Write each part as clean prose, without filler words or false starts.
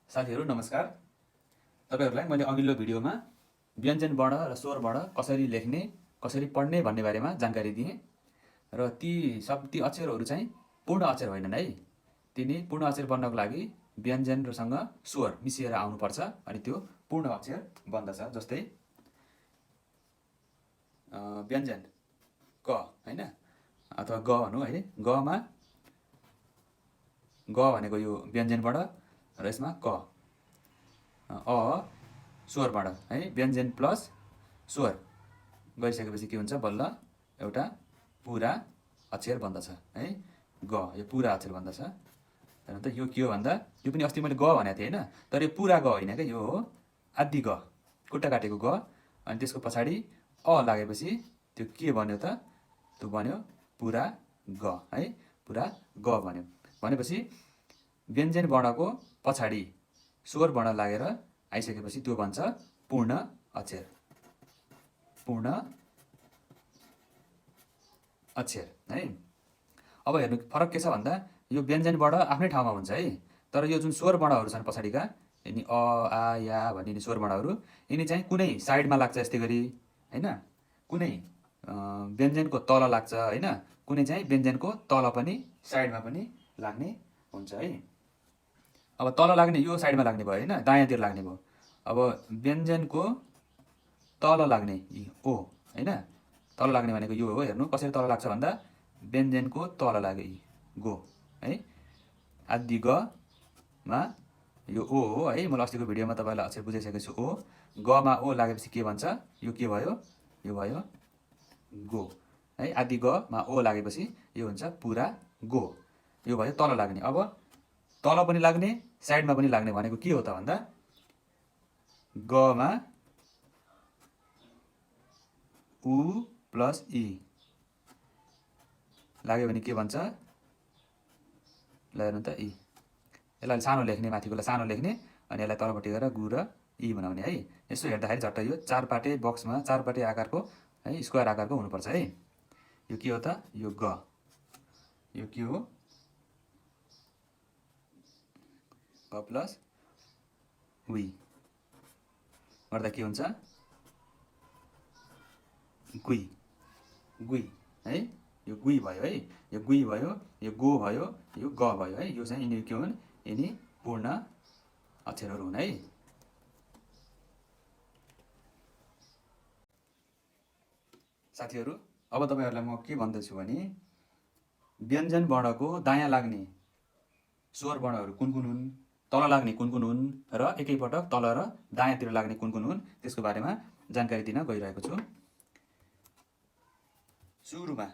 साथीहरु नमस्कार। तपाईहरुलाई मैले अघिल्लो भिडियोमा व्यञ्जन वर्ण र स्वर वर्ण कसरी लेख्ने, कसरी पढ्ने भन्ने बारेमा जानकारी दिएँ र ती अक्षरहरू चाहिँ पूर्ण अक्षर होइनन् है। तिनी पूर्ण अक्षर बन्नको लागि व्यञ्जनसँग स्वर मिसिएर आउनुपर्छ अनि त्यो पूर्ण अक्षर बन्दछ। जस्तै व्यञ्जन क हैन अथवा ग भनौँ है। गमा ग भनेको यो व्यञ्जन वर्ण र यसमा क अ स्वर वर्ण है। व्यञ्जन प्लस स्वर गरिसकेपछि के हुन्छ बल्ल एउटा पुरा अक्षर बन्दछ है। ग यो पुरा अक्षर बन्दछ। त यो के हो भन्दा यो पनि अस्ति मैले ग भनेको थिएँ हैन, तर यो पुरा ग होइन के, यो हो आदि ग, खुट्टा काटेको ग। अनि त्यसको पछाडि अ लागेपछि त्यो के बन्यो त? त्यो बन्यो पुरा ग है। पुरा ग बन्यो भनेपछि व्यञ्जन वर्णको पछाडि स्वर वर्ण लागेर आइसकेपछि त्यो बन्छ पूर्ण अक्षर। पूर्ण अक्षर है। अब हेर्नु फरक के छ भन्दा यो व्यञ्जन वर्ण आफ्नै ठाउँमा हुन्छ है, तर यो जुन स्वर वर्णहरू छन् पछाडिका यिनी अ आ या भन्ने स्वर वर्णहरू यिनी चाहिँ कुनै साइडमा लाग्छ यस्तै गरी हैन, कुनै व्यञ्जनको तल लाग्छ हैन, कुनै चाहिँ व्यञ्जनको तल पनि साइडमा पनि लाग्ने हुन्छ है। अब तल लाग्ने यो साइडमा लाग्ने भयो हैन, दायाँतिर लाग्ने भयो। अब व्यञ्जनको तल लाग्ने ओ हैन, तल लाग्ने भनेको यो हो। हेर्नु कसरी तल लाग्छ भन्दा व्यञ्जनको तल लाग्यो गो है। आदि ग मा यो ओ हो है। मैले अस्तिको भिडियोमा तपाईलाई अक्षर बुझाइसकेको छु। ओ ग मा ओ लागेपछि के भन्छ? यो के भयो? यो भयो गो है। आदि ग मा ओ लागेपछि यो हुन्छ पुरा गो। यो भयो तल लाग्ने। अब तल पनि लाग्ने साइडमा पनि लाग्ने भनेको के हो त भन्दा ग मा उ प्लस इ लाग्यो भने के भन्छ? ल हेर्नु त इ। यसलाई सानो लेख्ने, माथिकोलाई सानो लेख्ने अनि यसलाई तलपट्टि गएर गु र इ बनाउने है। यसो हेर्दाखेरि झट्ट यो चारपाटे बक्समा चारपाटे आकारको है, स्क्वायर आकारको हुनुपर्छ है। यो के हो त? यो ग। यो के हो? ग प्लस वी गर्दा के हुन्छ? गुई। गुई है। यो गुई भयो है। यो गुई भयो, यो गो भयो, यो ग भयो है। यो चाहिँ यिनी के हुन्? यिनी पूर्ण अक्षरहरू हुन् है। साथीहरू अब तपाईहरुलाई म के भन्दैछु भने व्यञ्जन वर्णको दायाँ लाग्ने स्वर वर्णहरू कुन कुन हुन्, तल लाग्ने कुन कुन हुन् र एकैपटक तल र दायाँतिर लाग्ने कुन कुन हुन् त्यसको बारेमा जानकारी दिन गइरहेको छु। सुरुमा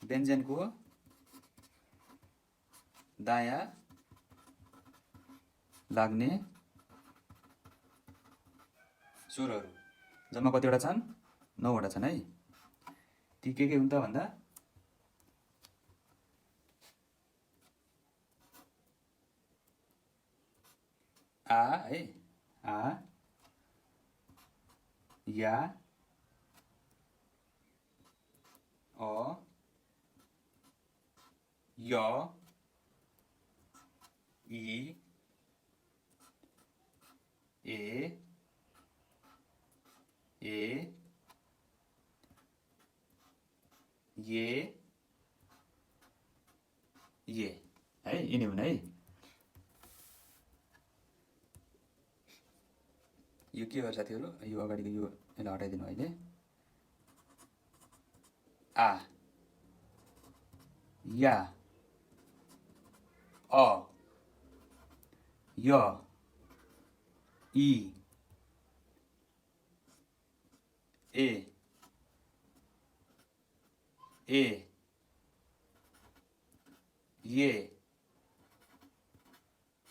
व्यञ्जनको दायाँ लाग्ने स्वरहरू जम्मा कतिवटा छन्? 9 वटा छन् है। ती के हुन् त भन्दा आ है, आ या अ य इ ए ये है। यिनी हुन् है। यो के हो साथीहरु? यो अगाडिको यो यसलाई हटाइदिनु अहिले। आ या अ य इ ए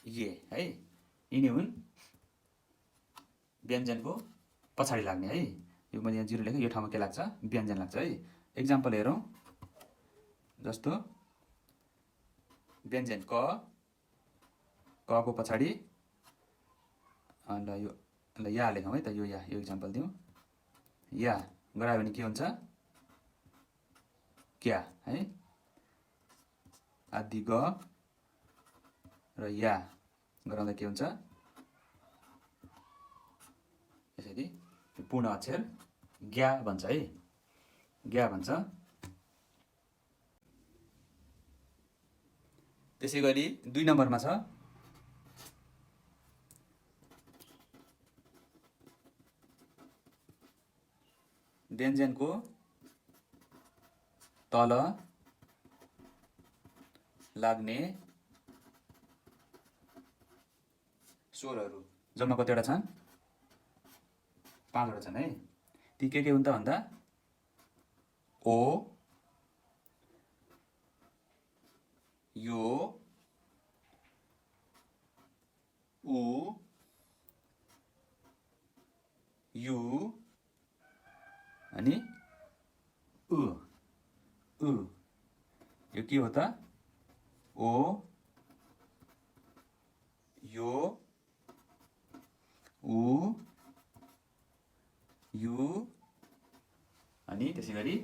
ये है। यिनी हुन् व्यञ्जनको पछाडि लाग्ने है। यो मैले यहाँ 0 लेखेँ, यो ठाउँमा के लाग्छ? व्यञ्जन लाग्छ है। एक्जाम्पल हेरौँ। जस्तो व्यञ्जन क, क को पछाडि ल यो ल या लेखौँ है त। यो या, यो एक्जाम्पल दिउँ। या गरायो भने के हुन्छ? क्या है। आदि ग र या गराउँदा के हुन्छ यसरी पूर्ण अक्षर ज्ञा भन्छ है, ज्ञा भन्छ। त्यसै गरी 2 नम्बरमा छ व्यञ्जनको तल लाग्ने स्वरहरू। जम्मा कतिवटा छन्? 5 वटा छन् है। ती के हुन् त भन्दा ओ, यो, उ, यु अनि उ। यो के हो त? ओ, यो, उ, यु अनि त्यसै गरी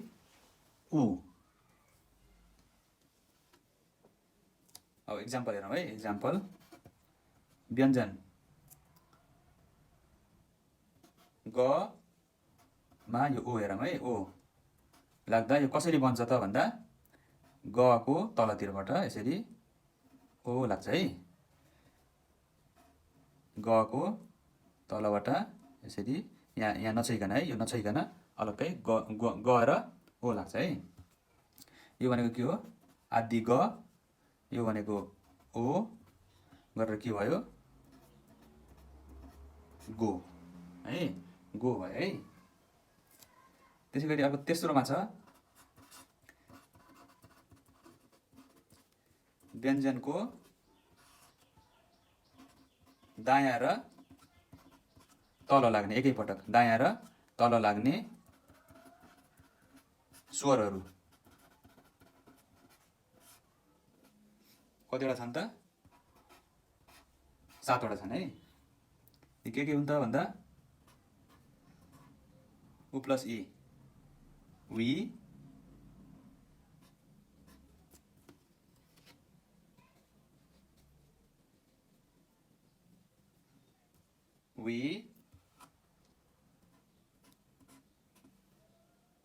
उ। अब एक्जाम्पल हेरौँ है। एक्जाम्पल व्यञ्जन ग मा यो ओ हेरौँ है। ओ लाग्दा यो कसरी बन्छ त भन्दा ग को तलतिरबाट यसरी ओ लाग्छ है। ग को तलबाट यसरी यहाँ नछोइकन है, यो नछोइकन अलग्गै ग र ओ लाग्छ है। यो भनेको के हो? आदि ग, यो भनेको ओ गरेर के भयो? गो है, गो भयो है। त्यसै गरी अब तेस्रोमा छ व्यञ्जनको दायाँ र तल लाग्ने, एकैपटक दायाँ र तल लाग्ने स्वरहरू। कतिवटा छन् त? 7 वटा छन् है। यी के हुन् त भन्दा उ प्लस इ, वी,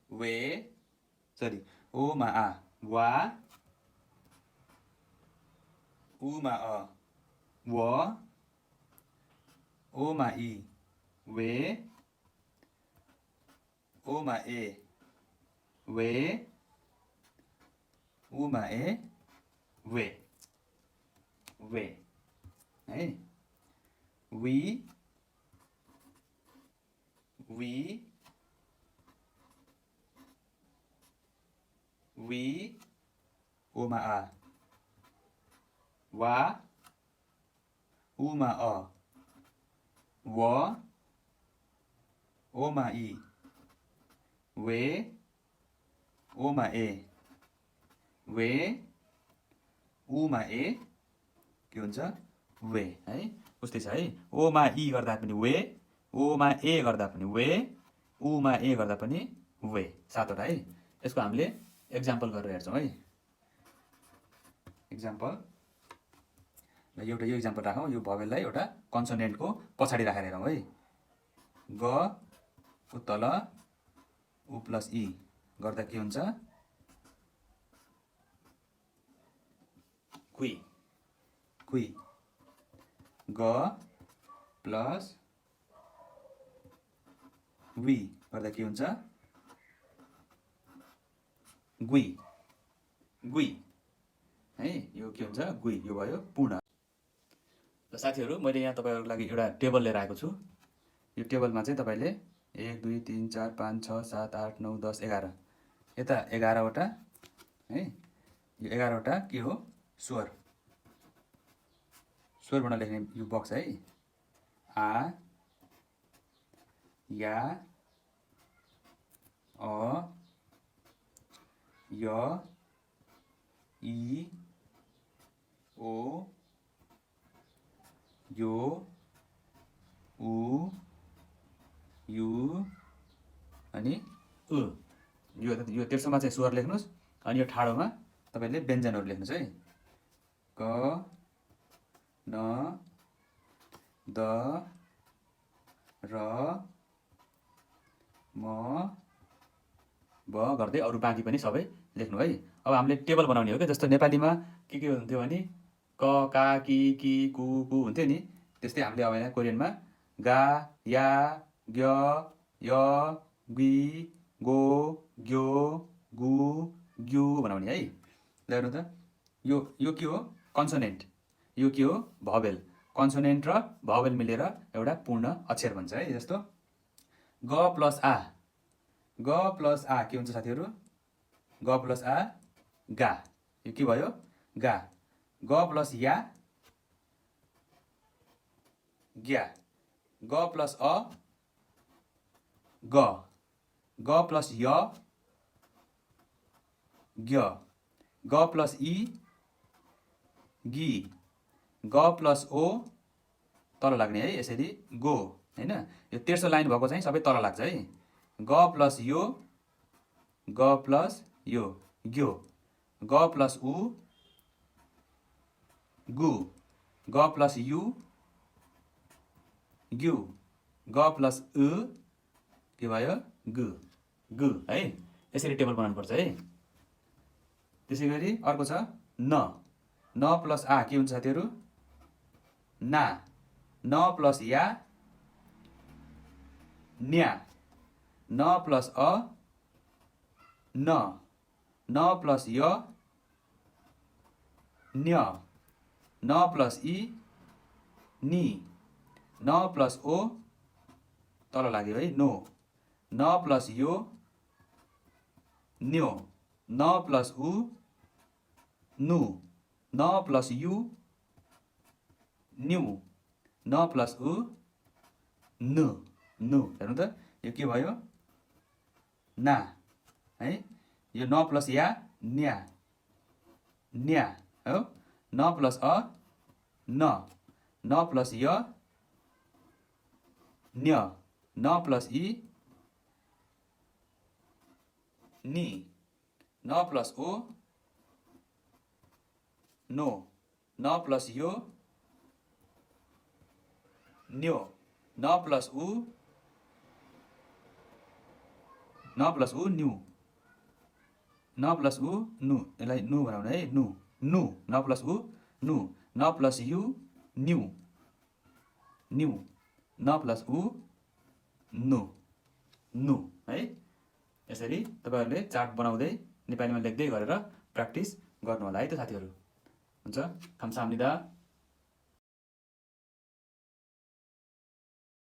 वे, सरी ओ मा आ, वा, उ मा अ, व, ओ मा इ, वे, ओ मा ए, वे, उ मा ए, वे, वे है। वी, ओ मा आ, वा, उ मा अ, व, ओ मा इ, वे, ओ मा ए, वे, उ मा ए के हुन्छ? वे है। उस्तै छ है। ओ मा इ गर्दा पनि वे, ओ मा ए गर्दा पनि वे, उ मा ए गर्दा पनि वे। 7 वटा है। यसको हामीले एक्जाम्पल गरेर हेर्छौँ है। एक्जाम्पल ल एउटा यो एक्जाम्पल राखौँ। यो भवेललाई एउटा कन्सोनेन्टको पछाडि राखेर हेरौँ है। ग को तल उ प्लस इ गर्दा के हुन्छ? क्वी, क्वी। ग प्लस वी गर्दा के हुन्छ? गुई, गुई है। यो के हुन्छ? गुई। यो भयो पूर्ण। ल साथीहरू, मैले यहाँ तपाईँहरूको लागि एउटा टेबल लिएर आएको छु। यो टेबलमा चाहिँ तपाईँले 1 2 3 4 5 6 7 8 9 10 11 यता 11 वटा है। यो 11 वटा के हो? स्वर, स्वरबाट लेख्ने यो बक्स है। आ, या, अ, य, इ, ओ, यो, उ, यु अनि उ। यो तेर्सोमा चाहिँ स्वर लेख्नुहोस् अनि यो ठाडोमा तपाईँले व्यञ्जनहरू लेख्नुहोस् है। क न द र म ब गर्दै अरू बाँकी पनि सबै लेख्नु है। अब हामीले टेबल बनाउने हो क्या, जस्तो नेपालीमा के हुन्थ्यो भने क का कि कु हुन्थ्यो नि, त्यस्तै हामीले अब यहाँ कोरियनमा गा या ग्य य गि गो ग्यो गु ग्यु बनाउने है। ल हेर्नु त, यो के हो? कन्सोनेन्ट। यो के हो? भवेल। कन्सोनेन्ट र भवेल मिलेर एउटा पूर्ण अक्षर भन्छ है। जस्तो ग प्लस आ, ग प्लस आ के हुन्छ साथीहरू? ग प्लस आ गा। यो के भयो? गा। ग प्लस या ग्या। ग प्लस अ ग। ग प्लस य ग्य। ग प्लस इ गि। ग प्लस ओ तल लाग्ने है, यसरी गो हैन। यो तेर्सो लाइन भएको चाहिँ सबै तल लाग्छ है। ग प्लस यो ग प्लस यो ग्यो। ग प्लस उ गु। ग प्लस यु ग्यु। ग प्लस उ के भयो? गु गु है। यसरी टेबल बनाउनुपर्छ है। त्यसै गरी अर्को छ न। न प्लस आ के हुन्छ साथीहरू? ना। न प्लस या न्या। न प्लस अ न। न प्लस य न्य। न प्लस इ नि। न प्लस ओ तल लाग्यो है, नो। न प्लस यो न्यो। न प्लस उ नु। न प्लस यु न्यु। न प्लस उ नु नु। हेर्नु त, यो के भयो? ना है। यो न प्लस या न्या न्या हो। न प्लस अ न। न प्लस य न्य। न प्लस इ नि। न प्लस ओ नो। न प्लस यो न्यो। न प्लस उ न्यु। न प्लस उ नु। यसलाई नु बनाउने है, नु नु। न प्लस उ नु। न प्लस यु न्यु न्यु। न प्लस उ नु नु है। यसरी तपाईँहरूले चार्ट बनाउँदै नेपालीमा लेख्दै गरेर प्र्याक्टिस गर्नु होला है त साथीहरू। हुन्छ, खामसाम्निदा।